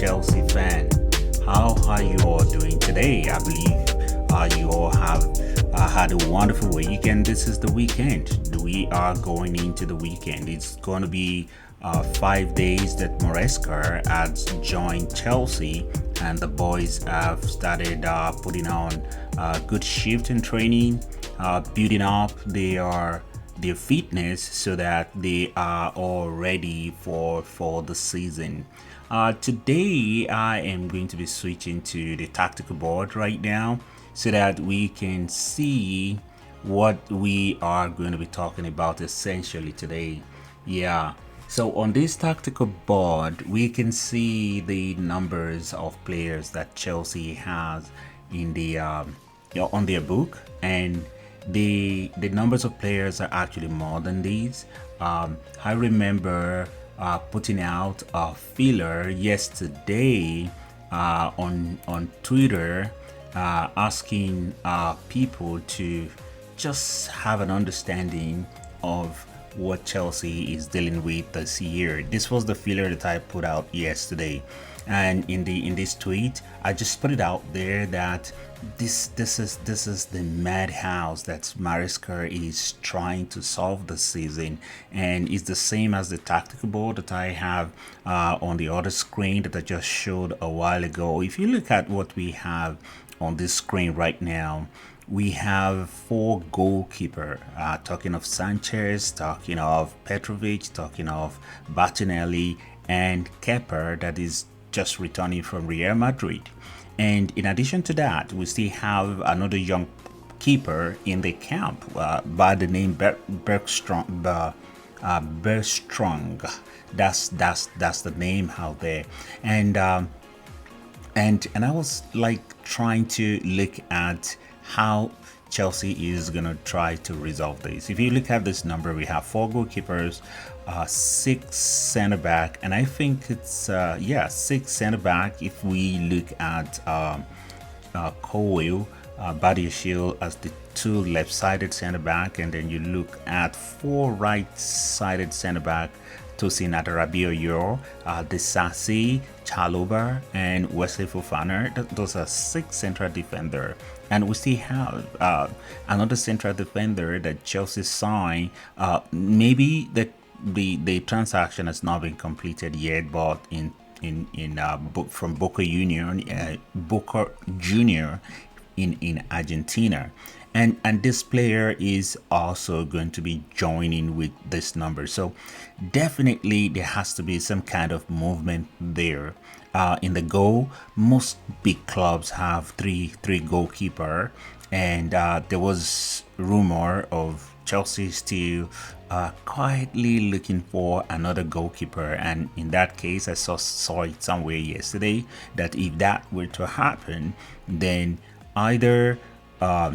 Chelsea fan. How are you all doing today? I believe you all have had a wonderful weekend. This is the weekend. We are going into the weekend. It's going to be 5 days that Maresca has joined Chelsea, and the boys have started putting on a good shift in training, building up their fitness so that they are all ready for the season. Today, I am going to be switching to the tactical board right now so that we can see what we are going to be talking about essentially today. Yeah. So on this tactical board, we can see the numbers of players that Chelsea has in the on their book, and the numbers of players are actually more than these. I remember putting out a filler yesterday on Twitter, asking people to just have an understanding of what Chelsea is dealing with this year. This was the filler that I put out yesterday, and in this tweet, I just put it out there that this is the madhouse that Maresca is trying to solve this season, and it's the same as the tactical board that I have on the other screen that I just showed a while ago. If you look at what we have on this screen right now, we have four goalkeeper, talking of Sanchez, talking of Petrovic, talking of Martinelli, and Kepa that is just returning from Real Madrid. And in addition to that, we still have another young keeper in the camp by the name Bergstrong. That's the name out there. And I was like trying to look at how Chelsea is gonna try to resolve this. If you look at this number, we have four goalkeepers, six center back, and I think it's six center back. If we look at Cowell, Badiashile as the two left-sided center back, and then you look at four right-sided center back, Tosin Adarabioyo, Desasi, Chaloba, and Wesley Fofana. Those are six central defender, and we still have another central defender that Chelsea signed. Maybe the transaction has not been completed yet, but from Boca Junior in Argentina. And this player is also going to be joining with this number. So definitely there has to be some kind of movement there. In the goal, most big clubs have three goalkeeper, and there was rumor of Chelsea still quietly looking for another goalkeeper. And in that case, I saw it somewhere yesterday that if that were to happen, then either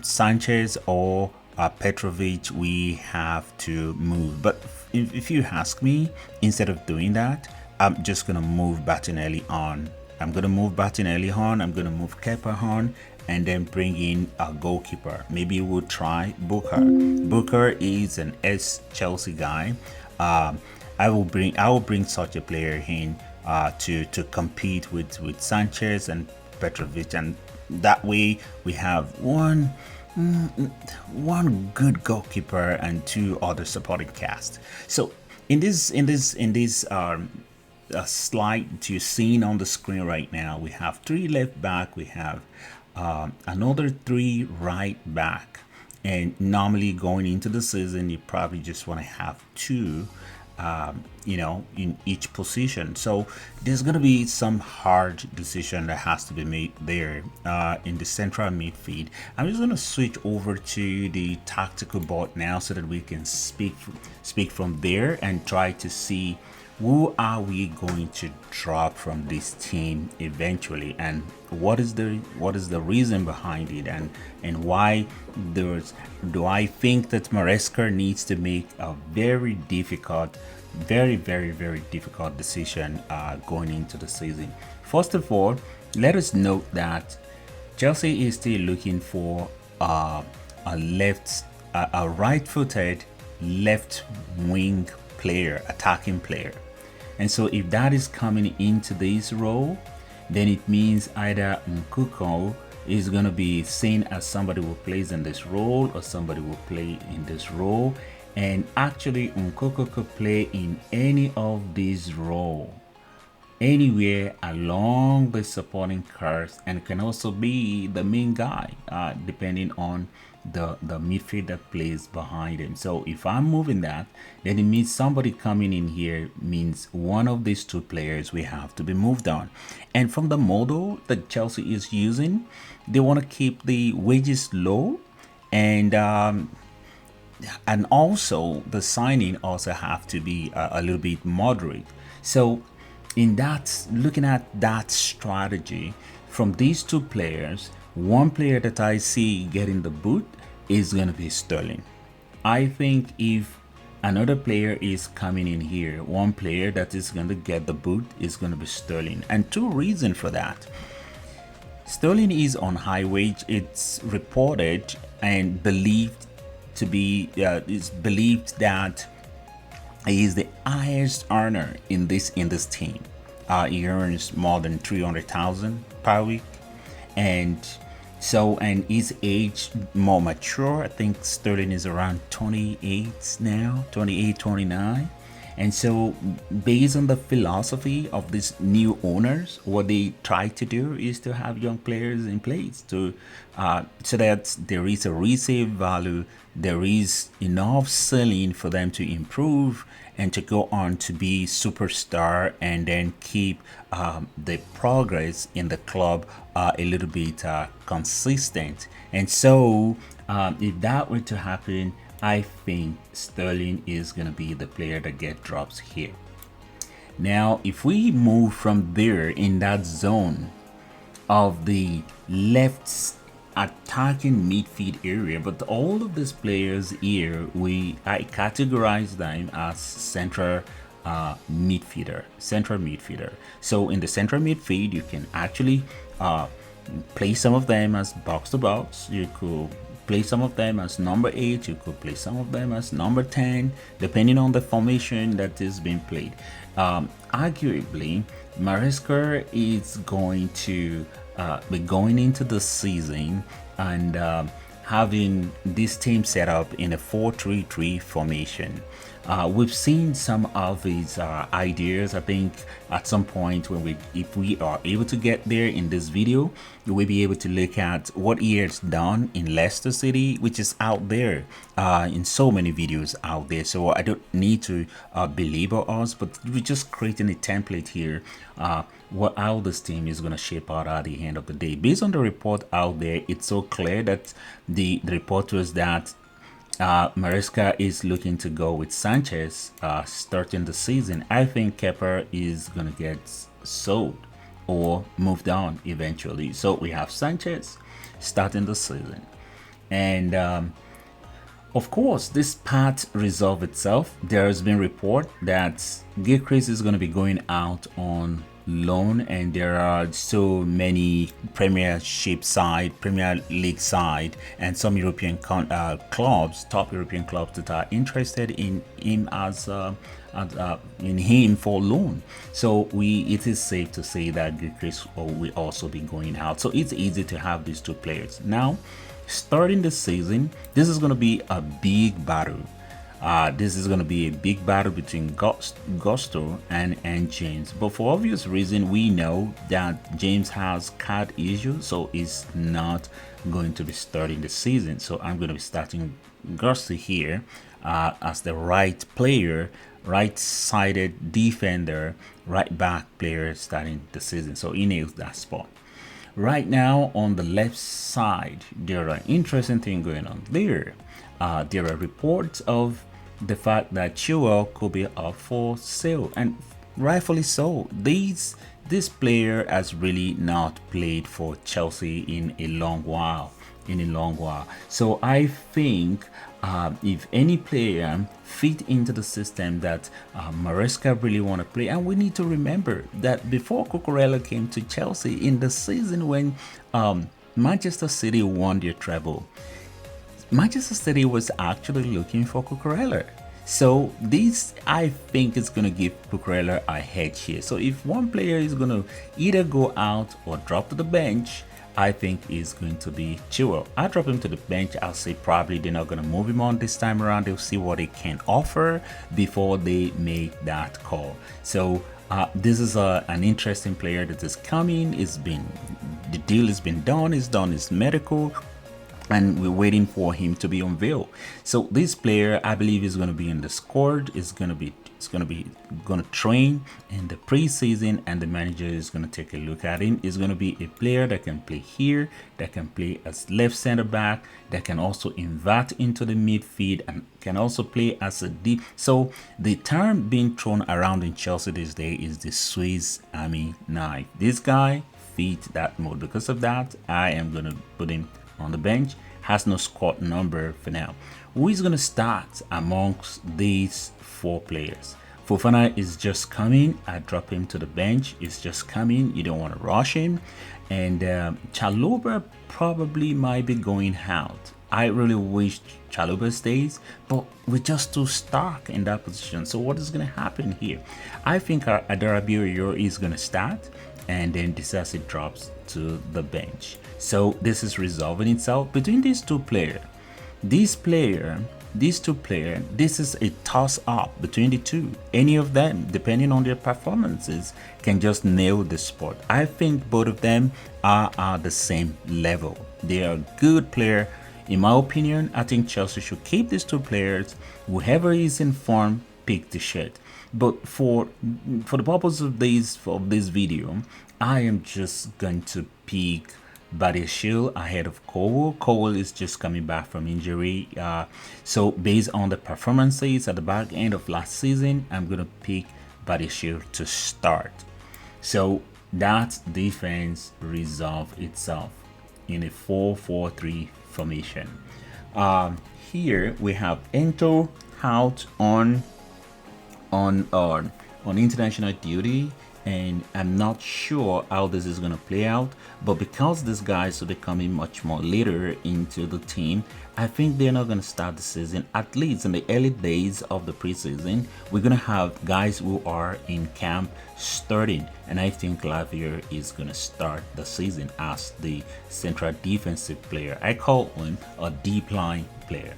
Sanchez or Petrovic, we have to move. But if you ask me, instead of doing that, I'm just gonna move Martinelli on. I'm gonna move Kepa on, and then bring in a goalkeeper. Maybe we'll try Booker. Booker is an Chelsea guy. I will bring such a player in to compete with Sanchez and Petrovic, and that way we have one good goalkeeper and two other supporting cast. So in this slide you're seeing on the screen right now, we have three left back, we have another three right back, and normally going into the season you probably just want to have two in each position. So there's going to be some hard decision that has to be made there in the central midfield. I'm just going to switch over to the tactical board now so that we can speak from there and try to see who are we going to drop from this team eventually, and what is the reason behind it, and why do I think that Maresca needs to make a very difficult, very difficult decision going into the season. First of all, let us note that Chelsea is still looking for a right-footed left wing player, attacking player. And so if that is coming into this role, then it means either Nkuko is going to be seen as somebody who plays in this role or somebody will play in this role. And actually, Nkuko could play in any of these roles anywhere along the supporting cast, and can also be the main guy depending on the midfield that plays behind him. So if I'm moving that, then it means somebody coming in here means one of these two players we have to be moved on. And from the model that Chelsea is using, they want to keep the wages low, and also the signing also have to be a little bit moderate. So in that, looking at that strategy from these two players, one player that I see getting the boot is going to be Sterling. I think if another player is coming in here, one player that is going to get the boot is going to be Sterling, and two reasons for that. Sterling is on high wage. It's reported and believed to be it's believed that he is the highest earner in this team. He earns more than 300,000 per week, and his age more mature. I think Sterling is around 28 now, 28, 29. And so, based on the philosophy of these new owners, what they try to do is to have young players in place to so that there is a resale value, there is enough selling for them to improve and to go on to be superstar, and then keep the progress in the club a little bit consistent. And so, if that were to happen, I think Sterling is going to be the player that gets drops here. Now, if we move from there in that zone of the left attacking midfield area, but all of these players here, I categorize them as central midfielder. So in the central midfield, you can actually play some of them as box to box. You could play some of them as number 8, you could play some of them as number 10, depending on the formation that is being played. Arguably, Maresca is going to be going into the season and having this team set up in a 4-3-3 formation. We've seen some of his ideas. I think at some point if we are able to get there in this video, we'll be able to look at what he has done in Leicester City, which is out there in so many videos out there. So I don't need to belabor us, but we're just creating a template here. How this team is going to shape out at the end of the day. Based on the report out there, it's so clear that the report was that Maresca is looking to go with Sanchez starting the season. I think Kepa is going to get sold or moved on eventually. So we have Sanchez starting the season. And of course, this part resolved itself. There has been report that Gilchrist is going to be going out on loan, and there are so many Premier League side, and some European clubs, top European clubs, that are interested in him in him for loan. So it is safe to say that Gilchrist will also be going out. So it's easy to have these two players now. Starting the season, this is going to be a big battle. This is going to be a big battle between Gusto and James. But for obvious reason, we know that James has card issues, so he's not going to be starting the season. So I'm going to be starting Gusto here as the right player, right-sided defender, right-back player starting the season. So he nails that spot. Right now on the left side, there are interesting things going on there. There are reports of the fact that Chilwell could be up for sale, and rightfully so. This player has really not played for Chelsea in a long while. So I think if any player fit into the system that Maresca really want to play, and we need to remember that before Cucurella came to Chelsea in the season when Manchester City won their treble, Manchester City was actually looking for Cucurella. So this, I think, is going to give Cucurella a hedge here. So if one player is going to either go out or drop to the bench, I think is going to be Chilwell. I drop him to the bench. I'll say probably they're not going to move him on this time around. They'll see what he can offer before they make that call. So this is an interesting player that is coming. The deal has been done. It's done. It's medical, and we're waiting for him to be unveiled. So this player, I believe, is going to be in the squad. Going to train in the preseason, and the manager is going to take a look at him. Is going to be a player that can play here, that can play as left center back, that can also invert into the midfield, and can also play as a deep. So the term being thrown around in Chelsea these days is the Swiss Army knife. This guy fit that mode. Because of that, I am going to put him on the bench. Has no squad number for now. Who is going to start amongst these four players? Fofana is just coming. I drop him to the bench. It's just coming. You don't want to rush him. And Chalobah probably might be going out. I really wish Chalobah stays, but we're just too stark in that position. So what is going to happen here? I think Adarabioyo is going to start, and then Disasi drops to the bench. So this is resolving itself between these two players. This two players, this is a toss up between the two. Any of them, depending on their performances, can just nail the spot. I think both of them are at the same level. They are good players. In my opinion, I think Chelsea should keep these two players. Whoever is in form, pick the shirt. But for the purpose of this video, I am just going to pick Badiashile ahead of Cole. Cole is just coming back from injury. So based on the performances at the back end of last season, I'm going to pick Badiashile to start. So that defense resolved itself in a 4-4-3 formation. Here we have Ento out on international duty, and I'm not sure how this is going to play out, but because these guys are becoming much more later into the team, I think they're not going to start the season. At least in the early days of the preseason, we're going to have guys who are in camp starting, and I think Lavier is going to start the season as the central defensive player. I call him a deep line player.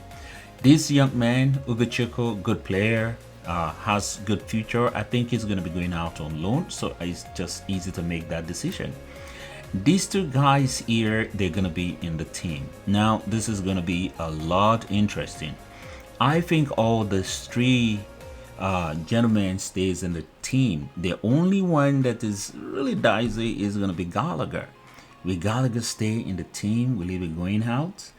This young man, Ugochukwu, good player, has good future. I think he's going to be going out on loan, so it's just easy to make that decision. These two guys here, they're going to be in the team. Now this is going to be a lot interesting. I think all the three gentlemen stays in the team. The only one that is really dicey is going to be Gallagher. Will Gallagher stay in the team? Will he be going out?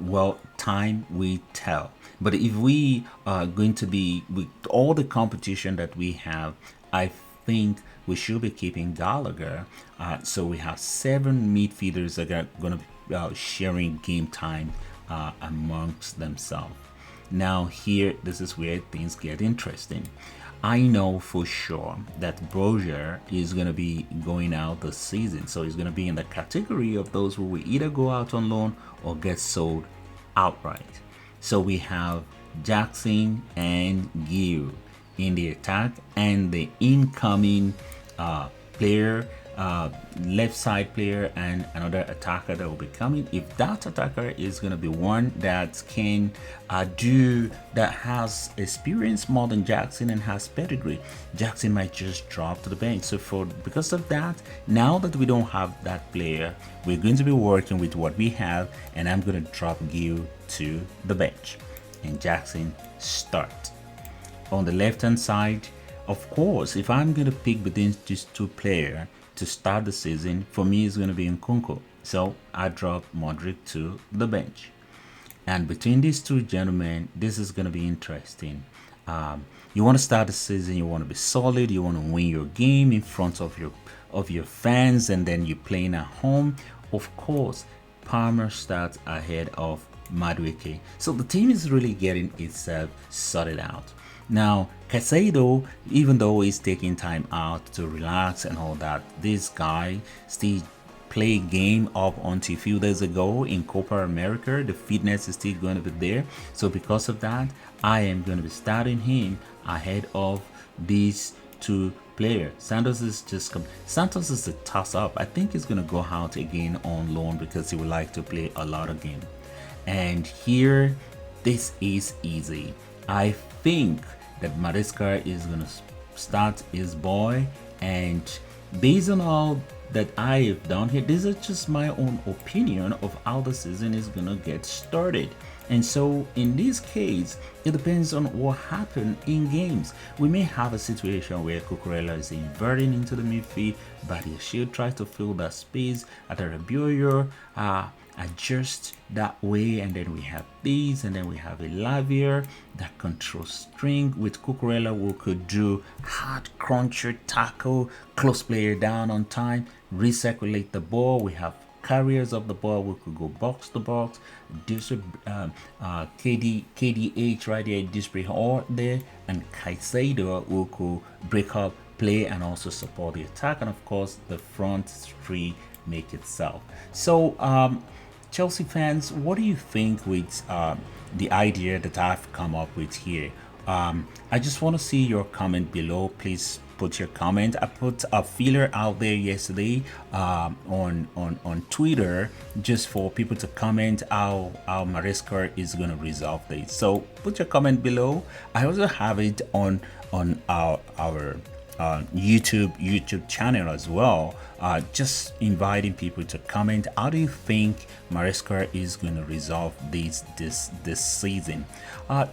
Well, time will tell. But if we are going to be with all the competition that we have, I think we should be keeping Gallagher. So we have 7 midfielders that are going to be sharing game time amongst themselves. Now here, this is where things get interesting. I know for sure that Brozier is going to be going out this season. So he's going to be in the category of those who will either go out on loan or get sold outright. So we have Jackson and Gill in the attack, and the incoming player, left side player, and another attacker that will be coming. If that attacker is going to be one that can that has experience more than Jackson and has pedigree, Jackson might just drop to the bench. So because of that, now that we don't have that player, we're going to be working with what we have, and I'm going to drop Gill to the bench and Jackson start. On the left hand side, of course, if I'm going to pick between these two players to start the season, for me it's going to be Nkunku. So I drop Modric to the bench. And between these two gentlemen, this is going to be interesting. You want to start the season, you want to be solid, you want to win your game in front of your fans, and then you're playing at home. Of course, Palmer starts ahead of Madueke. So the team is really getting itself sorted out. Now, Caicedo, even though he's taking time out to relax and all that, this guy still play game up until a few days ago in Copa America. The fitness is still going to be there. So because of that, I am going to be starting him ahead of these two players. Santos is just Santos is a toss up. I think he's going to go out again on loan because he would like to play a lot of games. And here, this is easy. I think that Maresca is going to start his boy, and based on all that I have done here, this is just my own opinion of how the season is gonna get started. And so in this case, it depends on what happened in games. We may have a situation where Cucurella is inverting into the midfield, but he should try to fill that space. Adarabioyo adjust that way, and then we have these, and then we have a Lavier that controls string with Cucurella, who could do hard cruncher tackle, close player down on time, recirculate the ball. We have carriers of the ball who could go box to box, KDH right there, Display Hall there, and Caicedo who could break up play and also support the attack, and of course the front three make itself. So Chelsea fans, what do you think with the idea that I've come up with here? I just want to see your comment below. Please put your comment. I put a feeler out there yesterday on Twitter just for people to comment how Maresca is going to resolve this. So put your comment below. I also have it on our YouTube channel as well. Just inviting people to comment. How do you think Maresca is going to resolve this season?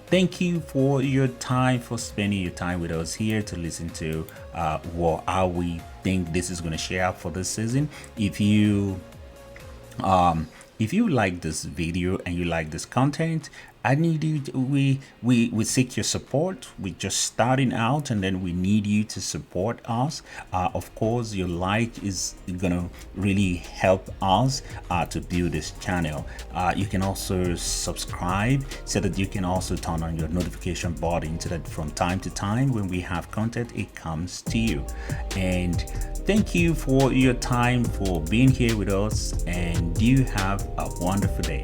Thank you for your time, for spending your time with us here to listen to how we think this is going to share up for this season. If you like this video and you like this content, I need you to, we seek your support. We're just starting out, and then we need you to support us. Of course, your like is gonna really help us to build this channel. You can also subscribe so that you can also turn on your notification button so that from time to time when we have content, it comes to you. And thank you for your time, for being here with us, and you have a wonderful day.